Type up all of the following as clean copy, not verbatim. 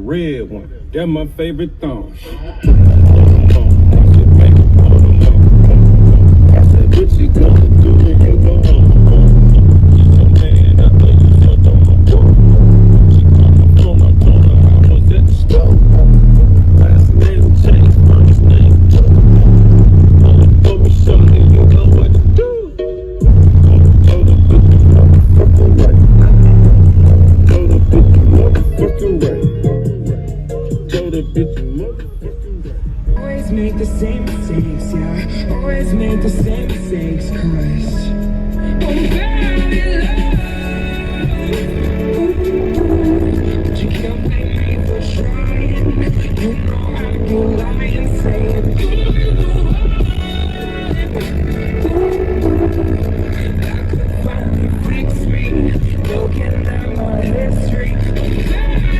red one. That's my favorite thong. I said, what you gonna do when you go home? Man, I know you fucked on my boy. She come up on my corner, I was at the store. Last name changed, first name Joe. Told me something, you know what to do. Told her, put the motherfucker right. Told her, put the motherfucker right. Told her, put the motherfucker right. Always make the same mistakes, yeah. Always make the same mistakes, cause I'm bad in love. But you can't blame me for trying. You know I can lie and say it. That could finally fix me. Looking at my history, I'm bad in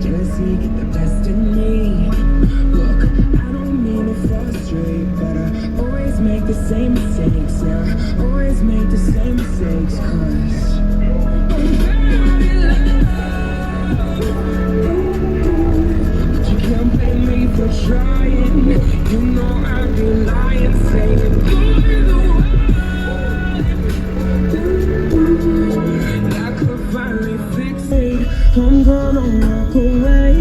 jealousy, get the best in me. Look, I don't mean to frustrate, but I always make the same mistakes, yeah. Always make the same mistakes, cause I'm bad in love. But you can't blame me for trying. You know I'd be lying, saying that could finally fix it. I'm gonna walk away.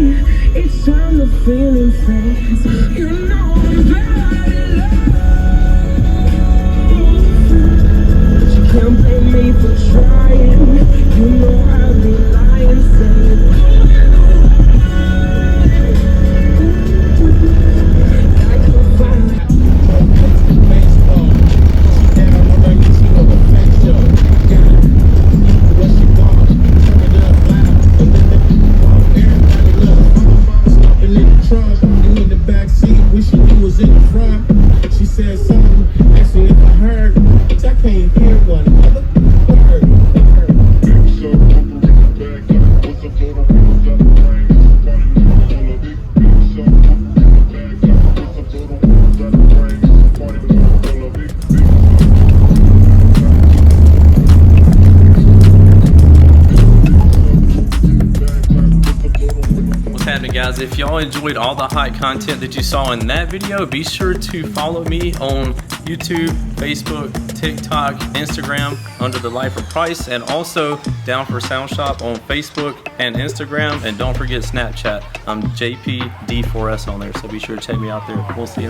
It's time to feel in face. You know I'm bad in love. But you can't blame me for trying. You know I'll be lying, saying I could find She said something, asking if I heard, which I can't hear one other word. What's happening, guys? If y'all enjoyed all the hot content that you saw in that video, be sure to follow me on YouTube, Facebook, TikTok, Instagram under the Lifer Price, and also Down4sound Shop on Facebook and Instagram, and don't forget Snapchat. I'm JPD4S on there, so be sure to check me out there. We'll see you in the